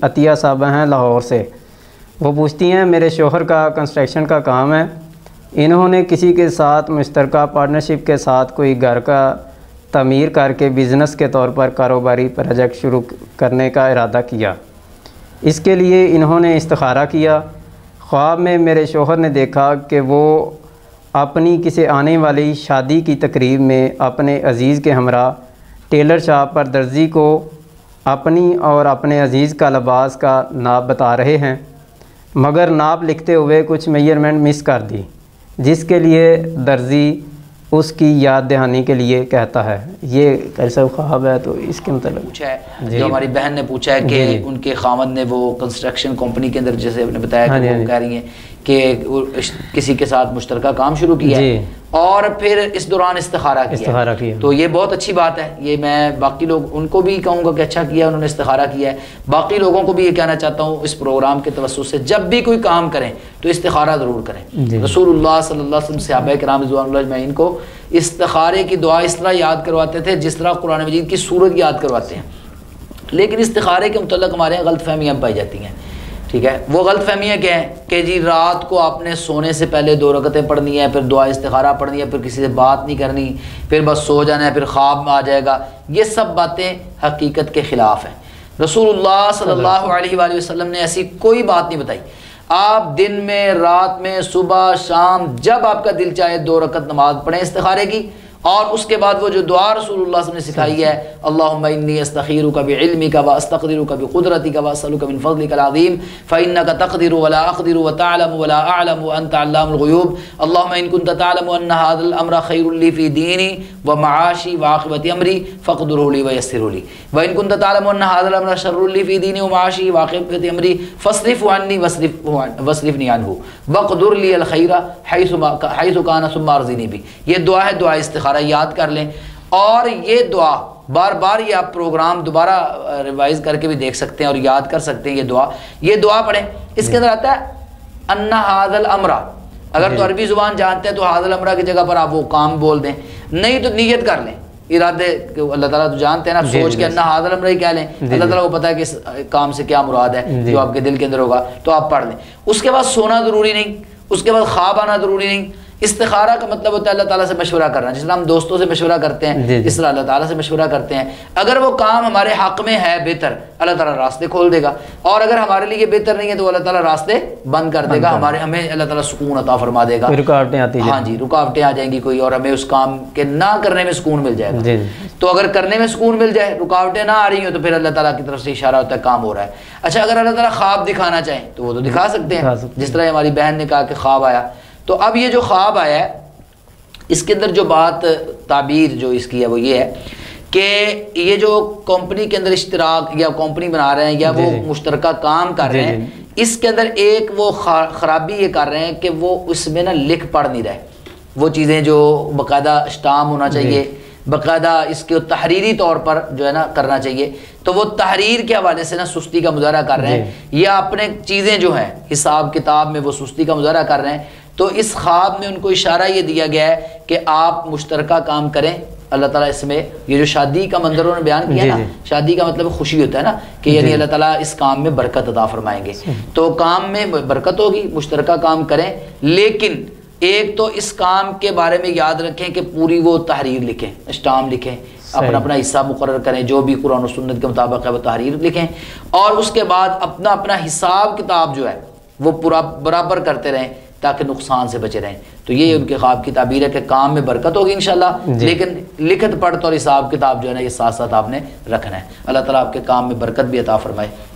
عطیہ صاحبہ ہیں لاہور سے۔ وہ پوچھتی ہیں میرے شوہر کا کنسٹرکشن کا کام ہے، انہوں نے کسی کے ساتھ مشترکہ پارٹنرشپ کے ساتھ کوئی گھر کا تعمیر کر کے بزنس کے طور پر کاروباری پروجیکٹ شروع کرنے کا ارادہ کیا۔ اس کے لیے انہوں نے استخارہ کیا۔ خواب میں میرے شوہر نے دیکھا کہ وہ اپنی کسی آنے والی شادی کی تقریب میں اپنے عزیز کے ہمراہ ٹیلر شاپ پر درزی کو اپنی اور اپنے عزیز کا لباس کا ناپ بتا رہے ہیں، مگر ناپ لکھتے ہوئے کچھ میجرمنٹ مس کر دی، جس کے لیے درزی اس کی یاد دہانی کے لیے کہتا ہے۔ یہ کیسا خواب ہے؟ تو اس کے متعلق پوچھا ہے جو ہماری بہن نے پوچھا ہے کہ ان کے خاوند نے وہ کنسٹرکشن کمپنی کے اندر جیسے آپ نے بتایا کہ وہ کہہ رہی ہیں کہ کسی کے ساتھ مشترکہ کام شروع کیا ہے اور پھر اس دوران استخارہ کیا، تو یہ بہت اچھی بات ہے۔ یہ میں باقی لوگ ان کو بھی کہوں گا کہ اچھا کیا انہوں نے استخارہ کیا ہے۔ باقی لوگوں کو بھی یہ کہنا چاہتا ہوں اس پروگرام کے توسط سے، جب بھی کوئی کام کریں تو استخارہ ضرور کریں۔ رسول اللہ صلی اللہ علیہ وسلم صحابہ کرام رضوان اللہ اجمعین کو استخارے کی دعا اس طرح یاد کرواتے تھے جس طرح قرآن مجید کی سورت یاد کرواتے ہیں، لیکن استخارے کے متعلق ہمارے یہاں غلط فہمیاں پائی جاتی ہیں۔ ٹھیک ہے، وہ غلط فہمیاں کیا ہیں کہ جی رات کو آپ نے سونے سے پہلے 2 رکعتیں پڑھنی ہے، پھر دعا استخارہ پڑھنی ہے، پھر کسی سے بات نہیں کرنی، پھر بس سو جانا ہے، پھر خواب میں آ جائے گا۔ یہ سب باتیں حقیقت کے خلاف ہیں۔ رسول اللہ صلی اللہ علیہ وآلہ وسلم نے ایسی کوئی بات نہیں بتائی۔ آپ دن میں، رات میں، صبح شام جب آپ کا دل چاہے 2 رکعت نماز پڑھیں استخارے کی، اور اس کے بعد وہ جو دعا رسول اللہ صلی اللہ علیہ وسلم نے سکھائی ہے، اللہم انی استخیرک بعلمک واستقدرک بقدرتک واسألک من فضلک العظیم فإنک تقدر ولا اقدر وتعلم ولا اعلم وانت علام الغیوب اللہم ان کنت تعلم ان هذا الامر خیر لی فی دینی ومعاشی وعاقبت امری فاقدره لی ویسره لی وان کنت تعلم ان هذا الامر شر لی فی دینی ومعاشی وعاقبت امری فاصرفه عنی واصرفنی عنہ واقدر لی الخیر حیث کان ثم ارضنی بی۔ یہ دعا ہے، دعا استخارہ یاد کر لیں، اور یہ دعا بار بار یہ آپ پروگرام دوبارہ ریوائز کر کے بھی دیکھ سکتے ہیں اور یاد کر سکتے ہیں۔ یہ دعا پڑھیں۔ اس کے اندر آتا ہے ان ھذا الامر، اگر تو عربی زبان جانتے ہیں تو ھذا الامر کی جگہ پر آپ وہ کام بول دیں، نہیں تو نیت کر لیں، ارادے اللہ تعالیٰ تو جانتے ہیں نا، سوچ کے ان ھذا الامر ہی کہہ لیں، اللہ تعالیٰ کو پتہ ہے کہ اس کام سے کیا مراد ہے جو آپ کے دل کے اندر ہوگا، تو آپ پڑھ لیں۔ اس کے بعد سونا ضروری نہیں، اس کے بعد خواب آنا ضروری نہیں۔ استخارہ کا مطلب ہوتا ہے اللہ تعالیٰ سے مشورہ کرنا، جس طرح ہم دوستوں سے مشورہ کرتے ہیں اس طرح اللہ تعالیٰ سے مشورہ کرتے ہیں۔ اگر وہ کام ہمارے حق میں ہے بہتر، اللہ تعالیٰ راستے کھول دے گا، اور اگر ہمارے لیے بہتر نہیں ہے تو اللہ تعالیٰ راستے بند کر دے گا، ہمیں اللہ تعالیٰ سکون عطا فرما دے گا۔ رکاوٹیں آتی ہیں، ہاں جی، رکاوٹیں آ جائیں گی کوئی، اور ہمیں اس کام کے نہ کرنے میں سکون مل جائے گا۔ تو اگر کرنے میں سکون مل جائے، رکاوٹیں نہ آ رہی ہوں، تو پھر اللہ تعالیٰ کی طرف سے اشارہ ہوتا ہے کام ہو رہا ہے۔ اچھا، اگر اللہ تعالیٰ خواب دکھانا چاہیں تو وہ تو دکھا سکتے ہیں، جس طرح ہماری بہن نے کہا کہ خواب آیا۔ تو اب یہ جو خواب آیا ہے اس کے اندر جو بات تعبیر جو اس کی ہے وہ یہ ہے کہ یہ جو کمپنی کے اندر اشتراک یا کمپنی بنا رہے ہیں یا وہ مشترکہ کام کر رہے ہیں، اس کے اندر ایک وہ خرابی یہ کر رہے ہیں کہ وہ اس میں نا لکھ پڑھ نہیں رہے وہ چیزیں جو باقاعدہ اسٹام ہونا چاہیے، باقاعدہ اس کے تحریری طور پر جو ہے نا کرنا چاہیے، تو وہ تحریر کے حوالے سے نا سستی کا مظاہرہ کر رہے ہیں، یا اپنے چیزیں جو ہیں حساب کتاب میں وہ سستی کا مظاہرہ کر رہے ہیں۔ تو اس خواب میں ان کو اشارہ یہ دیا گیا ہے کہ آپ مشترکہ کام کریں، اللہ تعالیٰ اس میں یہ جو شادی کا منظر انہوں نے بیان کیا نا، شادی کا مطلب خوشی ہوتا ہے نا کہ یعنی اللہ تعالیٰ اس کام میں برکت عطا فرمائیں گے، تو کام میں برکت ہوگی، مشترکہ کام کریں، لیکن ایک تو اس کام کے بارے میں یاد رکھیں کہ پوری وہ تحریر لکھیں، اسٹام لکھیں، اپنا اپنا حصہ مقرر کریں، جو بھی قرآن و سنت کے مطابق ہے وہ تحریر لکھیں، اور اس کے بعد اپنا اپنا حساب کتاب جو ہے وہ پورا برابر کرتے رہیں تاکہ نقصان سے بچے رہیں۔ تو یہ ان کے خواب کی تعبیر ہے کہ کام میں برکت ہوگی انشاءاللہ، لیکن لکھت پڑھت اور حساب کتاب جو ہے نا یہ ساتھ ساتھ آپ نے رکھنا ہے۔ اللہ تعالیٰ آپ کے کام میں برکت بھی عطا فرمائے۔